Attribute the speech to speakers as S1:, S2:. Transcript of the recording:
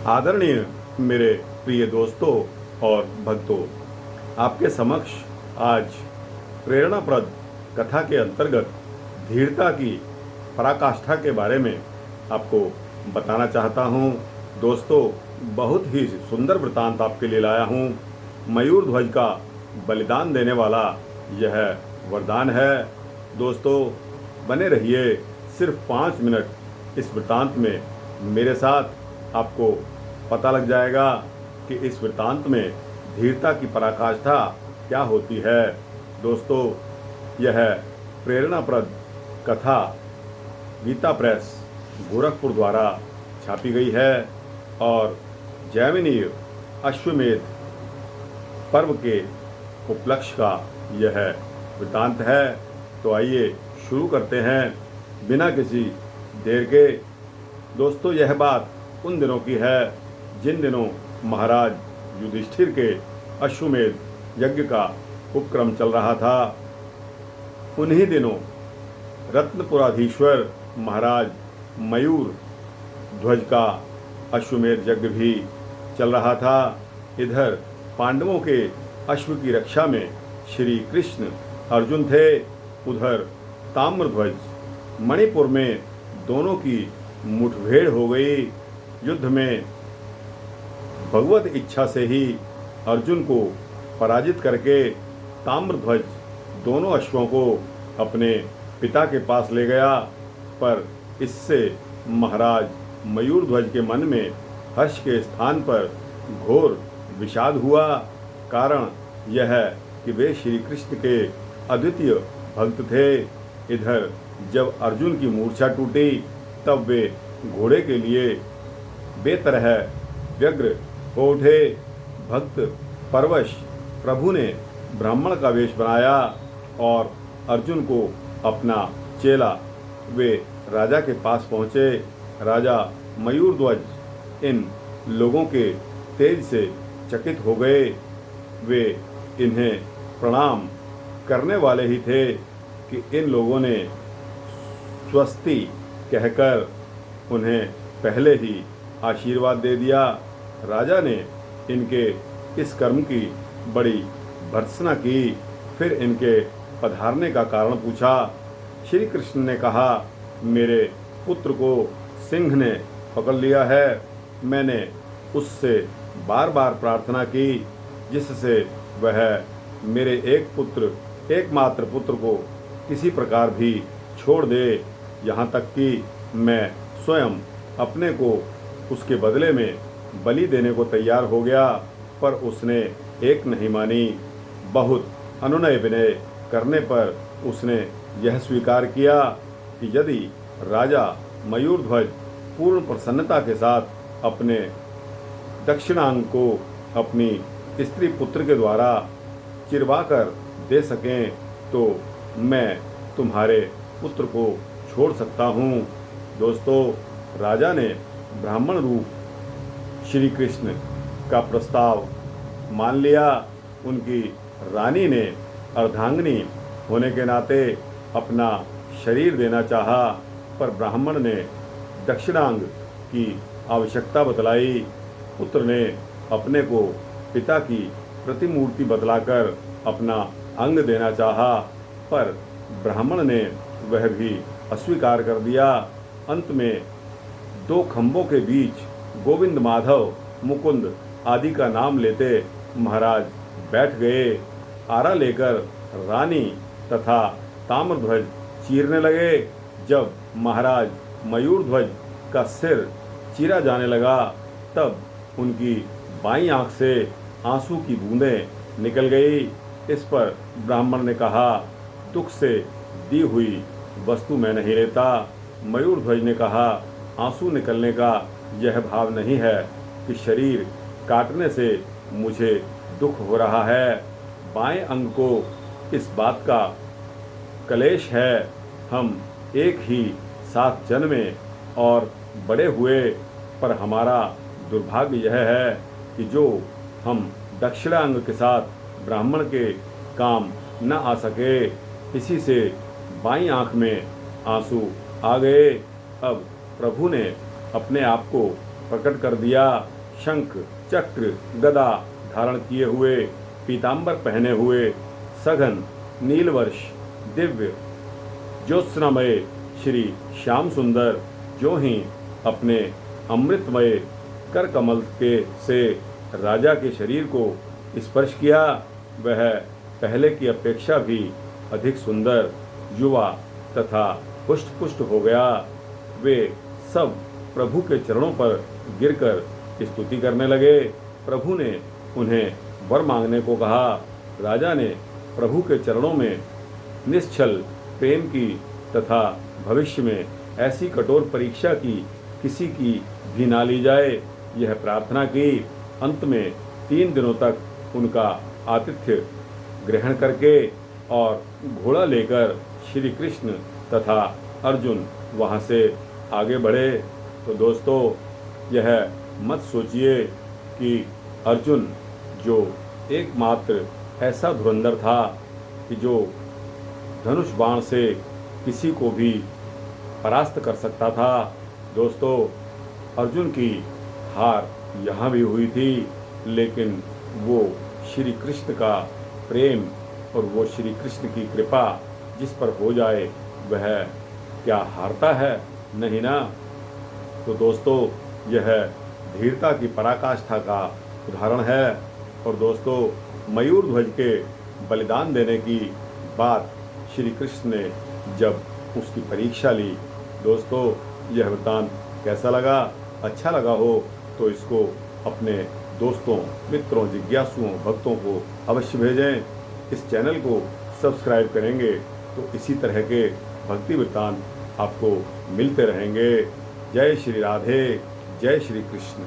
S1: आदरणीय मेरे प्रिय दोस्तों और भक्तों, आपके समक्ष आज प्रेरणाप्रद कथा के अंतर्गत धीरता की पराकाष्ठा के बारे में आपको बताना चाहता हूँ। दोस्तों, बहुत ही सुंदर वृतांत आपके लिए लाया हूँ। मयूर ध्वज का बलिदान देने वाला यह वरदान है। दोस्तों, बने रहिए सिर्फ 5 मिनट इस वृतांत में मेरे साथ। आपको पता लग जाएगा कि इस वृतांत में धीरता की पराकाष्ठा क्या होती है। दोस्तों, यह प्रेरणाप्रद कथा गीता प्रेस गोरखपुर द्वारा छापी गई है और जैमिनीय अश्वमेध पर्व के उपलक्ष्य का यह वृतांत है। तो आइए शुरू करते हैं बिना किसी देर के। दोस्तों, यह बात उन दिनों की है जिन दिनों महाराज युधिष्ठिर के अश्वमेध यज्ञ का उपक्रम चल रहा था। उन्हीं दिनों रत्नपुराधीश्वर महाराज मयूर ध्वज का अश्वमेध यज्ञ भी चल रहा था। इधर पांडवों के अश्व की रक्षा में श्री कृष्ण अर्जुन थे। उधर ताम्रध्वज मणिपुर में दोनों की मुठभेड़ हो गई। युद्ध में भगवत इच्छा से ही अर्जुन को पराजित करके ताम्रध्वज दोनों अश्वों को अपने पिता के पास ले गया। पर इससे महाराज मयूरध्वज के मन में हर्ष के स्थान पर घोर विषाद हुआ। कारण यह है कि वे श्री कृष्ण के अद्वितीय भक्त थे। इधर जब अर्जुन की मूर्छा टूटी तब वे घोड़े के लिए बेतरह व्यग्र हो उठे। भक्त परवश प्रभु ने ब्राह्मण का वेश बनाया और अर्जुन को अपना चेला वे राजा के पास पहुँचे। राजा मयूरध्वज इन लोगों के तेज से चकित हो गए। वे इन्हें प्रणाम करने वाले ही थे कि इन लोगों ने स्वस्ति कहकर उन्हें पहले ही आशीर्वाद दे दिया। राजा ने इनके इस कर्म की बड़ी भर्त्सना की। फिर इनके पधारने का कारण पूछा। श्री कृष्ण ने कहा, मेरे पुत्र को सिंह ने पकड़ लिया है। मैंने उससे बार बार प्रार्थना की जिससे वह मेरे एकमात्र पुत्र को किसी प्रकार भी छोड़ दे, यहाँ तक कि मैं स्वयं अपने को उसके बदले में बलि देने को तैयार हो गया। पर उसने एक नहीं मानी। बहुत अनुनय विनय करने पर उसने यह स्वीकार किया कि यदि राजा मयूरध्वज पूर्ण प्रसन्नता के साथ अपने दक्षिणांग को अपनी स्त्री पुत्र के द्वारा चिरवा कर दे सकें तो मैं तुम्हारे पुत्र को छोड़ सकता हूँ। दोस्तों, राजा ने ब्राह्मण रूप श्री कृष्ण का प्रस्ताव मान लिया। उनकी रानी ने अर्धांगिनी होने के नाते अपना शरीर देना चाहा, पर ब्राह्मण ने दक्षिणांग की आवश्यकता बतलाई। पुत्र ने अपने को पिता की प्रतिमूर्ति बतलाकर अपना अंग देना चाहा, पर ब्राह्मण ने वह भी अस्वीकार कर दिया। अंत में 2 खंभों के बीच गोविंद, माधव, मुकुंद आदि का नाम लेते महाराज बैठ गए। आरा लेकर रानी तथा ताम्रध्वज चीरने लगे। जब महाराज मयूरध्वज का सिर चीरा जाने लगा तब उनकी बाईं आंख से आंसू की बूंदें निकल गई। इस पर ब्राह्मण ने कहा, दुख से दी हुई वस्तु मैं नहीं लेता। मयूरध्वज ने कहा, आंसू निकलने का यह भाव नहीं है कि शरीर काटने से मुझे दुख हो रहा है। बाएं अंग को इस बात का कलेश है। हम एक ही साथ जन्मे और बड़े हुए, पर हमारा दुर्भाग्य यह है कि जो हम दक्षिणांग के साथ ब्राह्मण के काम न आ सके। इसी से बाईं आंख में आंसू आ गए। अब प्रभु ने अपने आप को प्रकट कर दिया। शंख चक्र गदा धारण किए हुए, पीतांबर पहने हुए, सघन नीलवर्ष दिव्य ज्योत्सनामय श्री श्याम सुंदर जो ही अपने अमृतमय कर कमल के से राजा के शरीर को स्पर्श किया, वह पहले की अपेक्षा भी अधिक सुंदर, युवा तथा पुष्ट पुष्ट हो गया। वे सब प्रभु के चरणों पर गिरकर स्तुति करने लगे। प्रभु ने उन्हें वर मांगने को कहा। राजा ने प्रभु के चरणों में निश्चल प्रेम की तथा भविष्य में ऐसी कठोर परीक्षा की किसी की भी ना ली जाए, यह प्रार्थना की। अंत में 3 दिनों तक उनका आतिथ्य ग्रहण करके और घोड़ा लेकर श्री कृष्ण तथा अर्जुन वहाँ से आगे बढ़े। तो दोस्तों, यह मत सोचिए कि अर्जुन जो एकमात्र ऐसा धुरंधर था कि जो धनुष बाण से किसी को भी परास्त कर सकता था। दोस्तों, अर्जुन की हार यहाँ भी हुई थी, लेकिन वो श्री कृष्ण का प्रेम और वो श्री कृष्ण की कृपा जिस पर हो जाए वह क्या हारता है? नहीं ना। तो दोस्तों, यह धीरता की पराकाष्ठा का उदाहरण है। और दोस्तों, मयूर ध्वज के बलिदान देने की बात श्री कृष्ण ने जब उसकी परीक्षा ली, दोस्तों यह वृत्तांत कैसा लगा? अच्छा लगा हो तो इसको अपने दोस्तों, मित्रों, जिज्ञासुओं, भक्तों को अवश्य भेजें। इस चैनल को सब्सक्राइब करेंगे तो इसी तरह के भक्ति वृत्तांत आपको मिलते रहेंगे। जय श्री राधे, जय श्री कृष्ण।